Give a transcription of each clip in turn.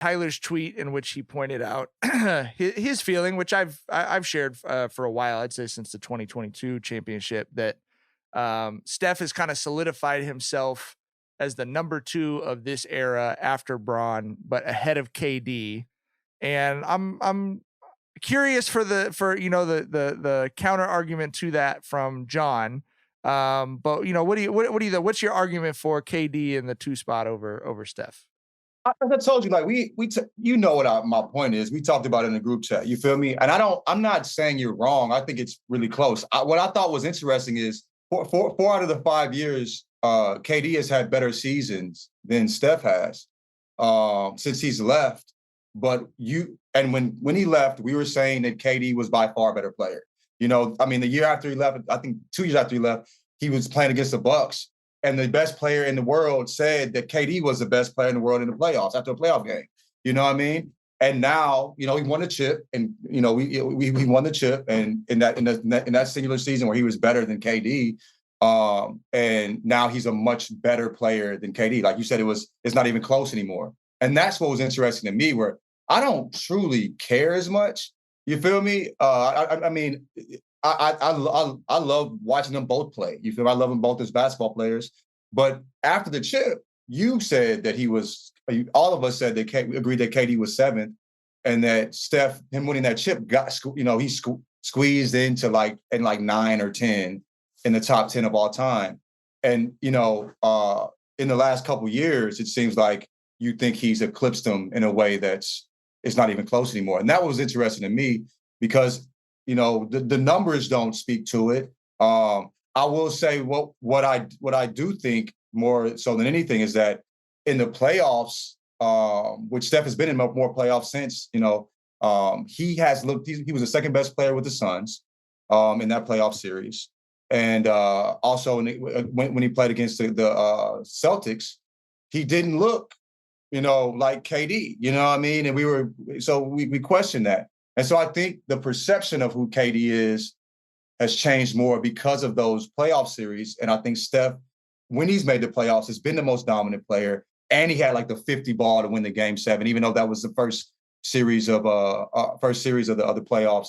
Tyler's tweet in which he pointed out his feeling, which I've shared for a while, I'd say since the 2022 championship, that Steph has kind of solidified himself as the number 2 of this era after Bron, but ahead of KD. And I'm curious for the counter argument to that from John. But what's your argument for KD in the 2 spot over Steph? As I told you, like you know what my point is. We talked about it in the group chat. You feel me? And I'm not saying you're wrong. I think it's really close. What I thought was interesting is four out of the 5 years, KD has had better seasons than Steph has since he's left. But when he left, we were saying that KD was by far a better player. The year after he left, I think 2 years after he left, he was playing against the Bucks. And the best player in the world said that KD was the best player in the world in the playoffs after a playoff game. You know what I mean? And now, he won a chip, and we won the chip, and in that singular season where he was better than KD, and now he's a much better player than KD. Like you said, it's not even close anymore. And that's what was interesting to me, where I don't truly care as much. You feel me? I love watching them both play. You feel me? I love them both as basketball players. But after the chip, you said that all of us said that agreed that KD was 7th, and that Steph, him winning that chip, he squeezed into like 9 or 10 in the top 10 of all time. And, in the last couple of years, it seems like you think he's eclipsed him in a way it's not even close anymore. And that was interesting to me because the numbers don't speak to it. I will say what I do think more so than anything is that in the playoffs, which Steph has been in more playoffs since, he has looked. He was the second best player with the Suns in that playoff series, and also when he played against the Celtics, he didn't look, like KD. You know what I mean? And we questioned that. And so I think the perception of who KD has changed more because of those playoff series. And I think Steph, when he's made the playoffs, has been the most dominant player. And he had like the 50 ball to win the Game 7, even though that was the first series of the other playoffs.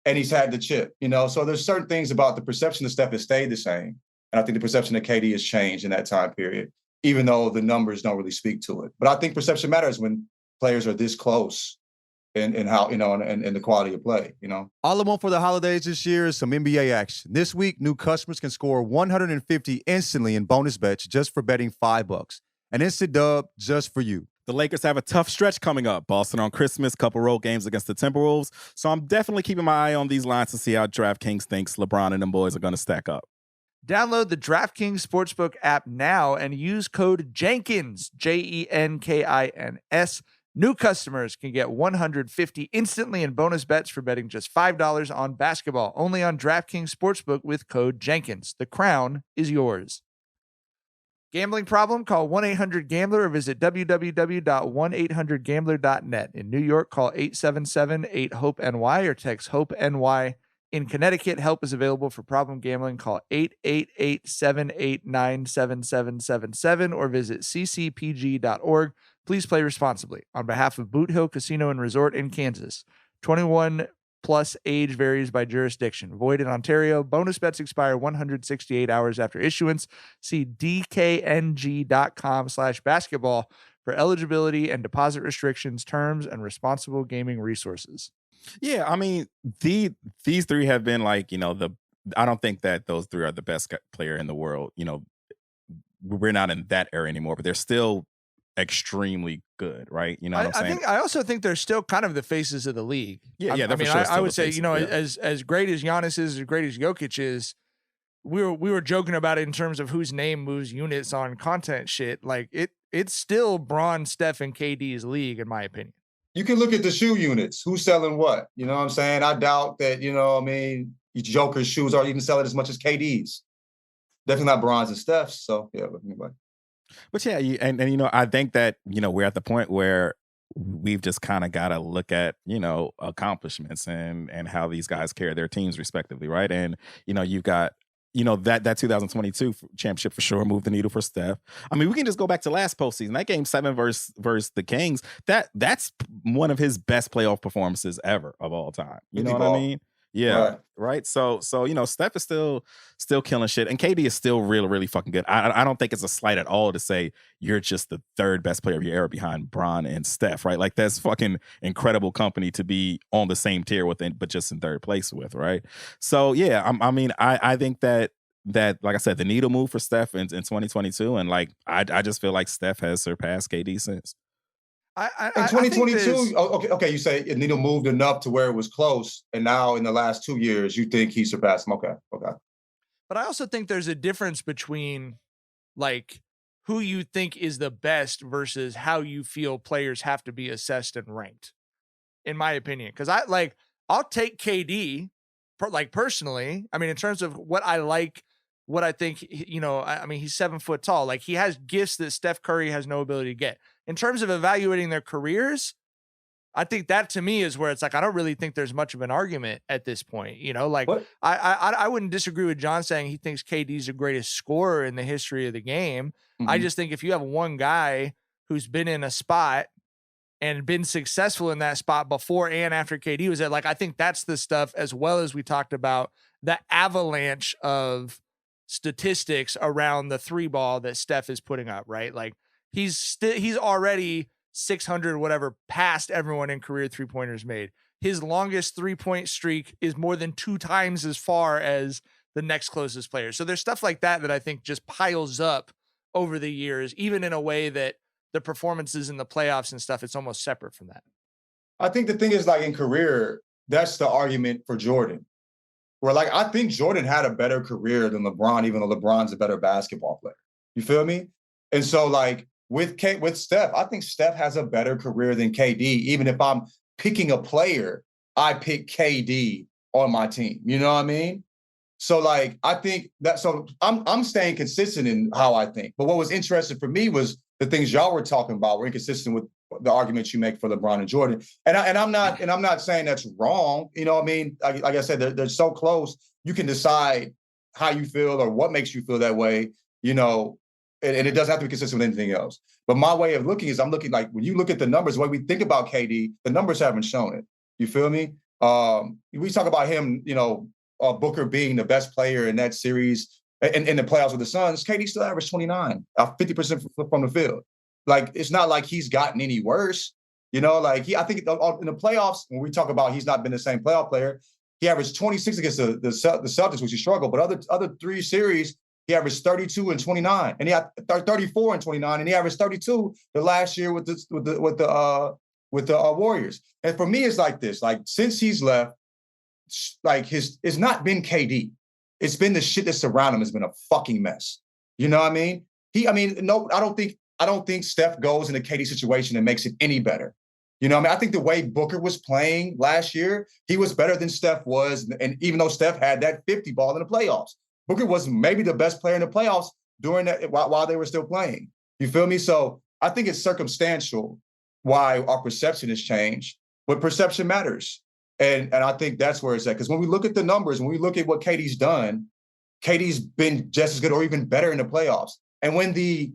And he's had the chip, So there's certain things about the perception of Steph has stayed the same. And I think the perception of KD has changed in that time period, even though the numbers don't really speak to it. But I think perception matters when players are this close. And how, and the quality of play, All I want for the holidays this year is some NBA action. This week, new customers can score $150 instantly in bonus bets just for betting $5. An instant dub just for you. The Lakers have a tough stretch coming up. Boston on Christmas, couple road games against the Timberwolves. So I'm definitely keeping my eye on these lines to see how DraftKings thinks LeBron and them boys are going to stack up. Download the DraftKings Sportsbook app now and use code Jenkins, JENKINS. New customers can get $150 instantly in bonus bets for betting just $5 on basketball. Only on DraftKings Sportsbook with code Jenkins. The crown is yours. Gambling problem? Call 1-800-GAMBLER or visit www.1800gambler.net. In New York, call 877-8-HOPE-NY or text HOPE-NY. In Connecticut, help is available for problem gambling. Call 888-789-7777 or visit ccpg.org. Please play responsibly. On behalf of Boot Hill Casino and Resort in Kansas, 21 plus, age varies by jurisdiction. Void in Ontario. Bonus bets expire 168 hours after issuance. See dkng.com/basketball for eligibility and deposit restrictions, terms, and responsible gaming resources. Yeah, I mean, these three have been like, I don't think that those three are the best player in the world. We're not in that era anymore, but they're still extremely good, right? You know what I'm saying? I also think they're still kind of the faces of the league. Yeah, they're for sure. I would say, as great as Giannis is, as great as Jokic is, we were joking about it in terms of whose name moves units on content shit. Like it's still Bron, Steph, and KD's league, in my opinion. You can look at the shoe units. Who's selling what? You know what I'm saying? I doubt that, Joker's shoes aren't even selling as much as KD's. Definitely not Bron's and Steph's. So, yeah, but anyway. But yeah, I think that, we're at the point where we've just kind of got to look at, accomplishments and how these guys carry their teams respectively, right? And, you've got that 2022 championship for sure moved the needle for Steph. I mean, we can just go back to last postseason. That game 7 versus the Kings. That's one of his best playoff performances ever of all time. You know what I mean? Yeah. Right. So Steph is still killing shit, and KD is still really, really fucking good. I don't think it's a slight at all to say you're just the third best player of your era behind Bron and Steph, right? Like, that's fucking incredible company to be on the same tier with, but just in third place with, right? So yeah, I think that like I said, the needle move for Steph in 2022, and like I just feel like Steph has surpassed KD since. In 2022, okay, you say the needle moved enough to where it was close, and now in the last 2 years, you think he surpassed him. Okay. But I also think there's a difference between like who you think is the best versus how you feel players have to be assessed and ranked, in my opinion. Because I'll take KD, personally. I mean, in terms of what I like, what I think, I mean, he's 7 foot tall. Like, he has gifts that Steph Curry has no ability to get. In terms of evaluating their careers, I think that to me is where it's like, I don't really think there's much of an argument at this point. I wouldn't disagree with John saying he thinks KD's the greatest scorer in the history of the game. Mm-hmm. I just think if you have one guy who's been in a spot and been successful in that spot before and after KD was there, like, I think that's the stuff, as well as we talked about the avalanche of statistics around the 3 ball that Steph is putting up, right? Like, he's already 600 whatever past everyone in career 3-pointers made. His longest 3-point streak is more than 2 times as far as the next closest player. So there's stuff like that I think just piles up over the years, even in a way that the performances in the playoffs and stuff, it's almost separate from that. I think the thing is, like, in career, that's the argument for Jordan. Where, like, I think Jordan had a better career than LeBron, even though LeBron's a better basketball player. You feel me? And so, like, with Steph, I think Steph has a better career than KD. Even if I'm picking a player, I pick KD on my team. You know what I mean? So, like, I think that. So I'm staying consistent in how I think. But what was interesting for me was the things y'all were talking about were inconsistent with the arguments you make for LeBron and Jordan. And I'm not saying that's wrong. You know what I mean? Like I said, they're so close. You can decide how you feel or what makes you feel that way. And it doesn't have to be consistent with anything else. But my way of looking is, I'm looking, like, when you look at the numbers, the way we think about KD, the numbers haven't shown it. You feel me? We talk about him, Booker being the best player in that series in the playoffs with the Suns. KD still averaged 29, 50% from the field. Like, it's not like he's gotten any worse. I think in the playoffs, when we talk about he's not been the same playoff player, he averaged 26 against the Celtics, which he struggled. But other 3 series, he averaged 32 and 29, and he had 34 and 29, and he averaged 32 the last year with the Warriors. And for me, it's like this: like, since he's left, like, it's not been KD. It's been the shit that surround him has been a fucking mess. You know what I mean? I don't think Steph goes in a KD situation and makes it any better. You know what I mean? I think the way Booker was playing last year, he was better than Steph was. And even though Steph had that 50 ball in the playoffs, Booker was maybe the best player in the playoffs during that while they were still playing. You feel me? So I think it's circumstantial why our perception has changed, but perception matters. And I think that's where it's at. Because when we look at the numbers, when we look at what KD's done, KD's been just as good or even better in the playoffs. And when the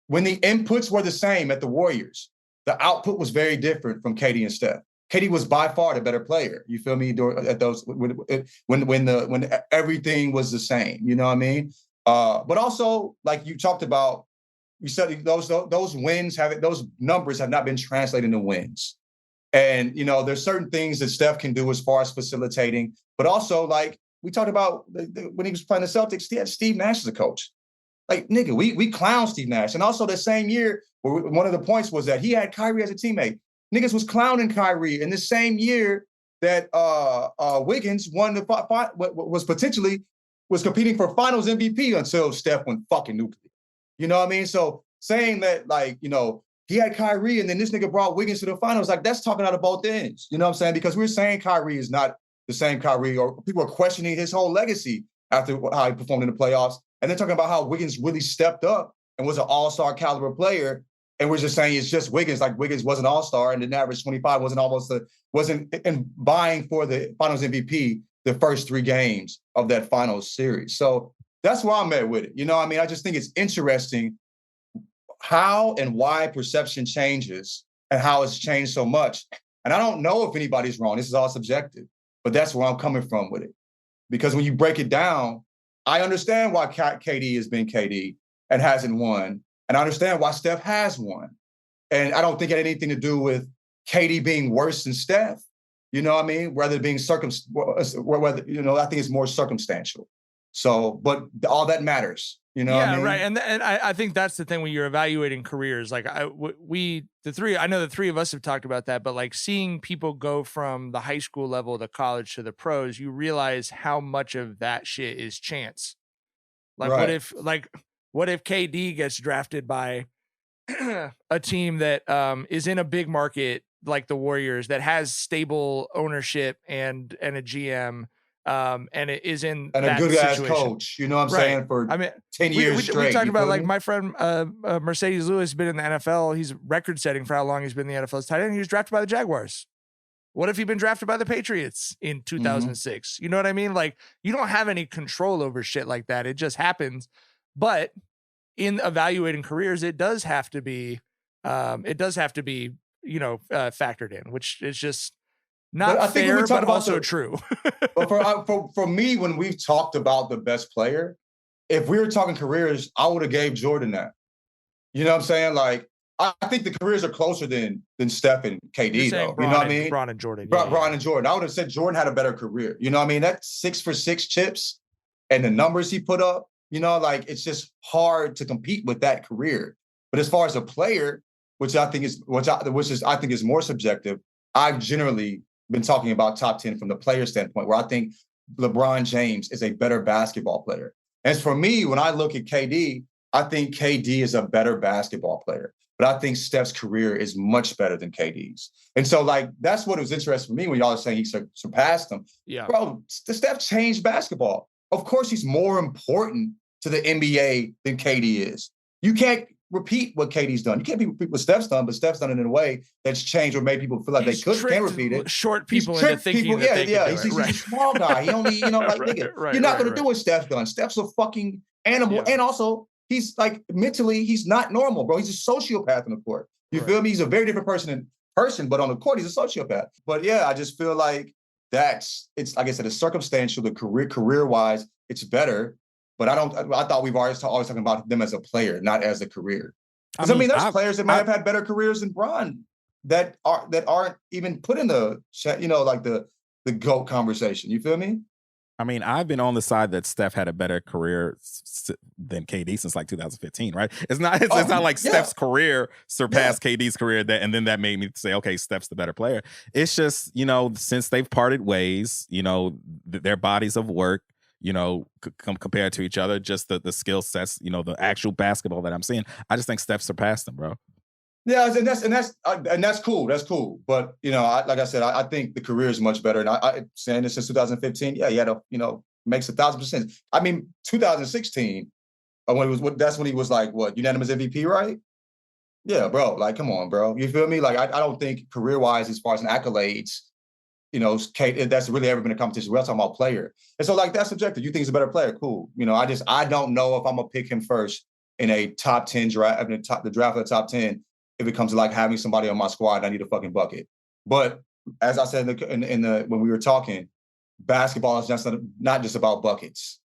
inputs were the same at the Warriors, the output was very different from KD and Steph. KD was by far the better player. You feel me? At those when everything was the same. You know what I mean? But also, like you talked about, you said those wins those numbers have not been translated into wins. And there's certain things that Steph can do as far as facilitating, but also, like we talked about when he was playing the Celtics, he had Steve Nash as a coach. Like, nigga, we clown Steve Nash. And also the same year, one of the points was that he had Kyrie as a teammate. Niggas was clowning Kyrie in the same year that Wiggins won was competing for Finals MVP until Steph went fucking nuclear. You know what I mean? So saying that, like, he had Kyrie and then this nigga brought Wiggins to the finals, like, that's talking out of both ends. You know what I'm saying? Because we're saying Kyrie is not the same Kyrie, or people are questioning his whole legacy after how he performed in the playoffs. And they're talking about how Wiggins really stepped up and was an all-star caliber player. And we're just saying it's just Wiggins, like Wiggins was an all-star and didn't average 25, wasn't vying for the finals MVP the first 3 games of that finals series. So that's where I'm at with it. You know what I mean? I just think it's interesting how and why perception changes and how it's changed so much. And I don't know if anybody's wrong. This is all subjective, but that's where I'm coming from with it. Because when you break it down, I understand why KD has been KD and hasn't won. And I understand why Steph has won. And I don't think it had anything to do with KD being worse than Steph. You know what I mean? Rather being whether, you know, I think it's more circumstantial. So, but all that matters. You know what I mean? Right. And I think that's the thing when you're evaluating careers. Like I know the three of us have talked about that, but like seeing people go from the high school level to college to the pros, you realize how much of that shit is chance. Like what if KD gets drafted by a team that is in a big market like the Warriors that has stable ownership and a GM, and it is in and that a good ass situation. coach, you know what I'm saying, for 10 years straight. We talked about like me? my friend Mercedes Lewis has been in the NFL. He's record setting for how long he's been in the NFL as tight end. He was drafted by the Jaguars. What if he'd been drafted by the Patriots in 2006? You know what I mean? Like you don't have any control over shit like that. It just happens. But in evaluating careers, it does have to be, you know, factored in, which is just not fair, but also true. But for me, when we've talked about the best player, if we were talking careers, I would have gave Jordan that. You know what I'm saying? Like, I think the careers are closer than Steph and KD, though. You know what I mean? Bron and Jordan. Bron and Jordan. I would have said Jordan had a better career. You know what I mean? That 6 for 6 chips and the numbers he put up, you know, like it's just hard to compete with that career. But as far as a player, which I think is more subjective, I've generally been talking about top 10 from the player standpoint, where I think LeBron James is a better basketball player. As for me, when I look at KD, I think KD is a better basketball player. But I think Steph's career is much better than KD's. And so, like, that's what was interesting for me when y'all are saying he surpassed him. Yeah. Bro, Steph changed basketball. Of course, he's more important to the NBA than KD is. You can't repeat what KD's done. You can't repeat what Steph's done, but Steph's done it in a way that's changed or made people feel like they can't repeat it. Short people into thinking that they can do it. He's a small guy. He only, you know, like, nigga, you're not going to do what Steph's done. Steph's a fucking animal. Yeah. And also, he's like, mentally, he's not normal, bro. He's a sociopath on the court. You feel me? He's a very different person, but on the court, he's a sociopath. But yeah, I just feel like it's like I said, it's circumstantial. The career-wise, it's better. But I thought we've always talking about them as a player, not as a career. Because I mean, there's players that might have had better careers than Bron that aren't even put in the, you know, like the GOAT conversation. You feel me? I mean, I've been on the side that Steph had a better career than KD since like 2015, right? It's not like Steph's career surpassed KD's career, and then that made me say, okay, Steph's the better player. It's just, you know, since they've parted ways, you know, their bodies of work, you know, compared to each other, just the skill sets, you know, the actual basketball that I'm seeing, I just think Steph surpassed them, bro. Yeah, and that's cool. That's cool. But, you know, like I said, I think the career is much better. And I saying this since 2015, yeah, he had makes 1,000%. I mean, 2016, that's when he was like, what, unanimous MVP, right? Yeah, bro. Like, come on, bro. You feel me? Like, I don't think career-wise, as far as accolades, you know, that's really ever been a competition. We're talking about player. And so, like, that's subjective. You think he's a better player? Cool. You know, I don't know if I'm going to pick him first in a top 10 draft, the draft of the top 10, if it comes to like having somebody on my squad, I need a fucking bucket. But as I said when we were talking, basketball is just not just about buckets.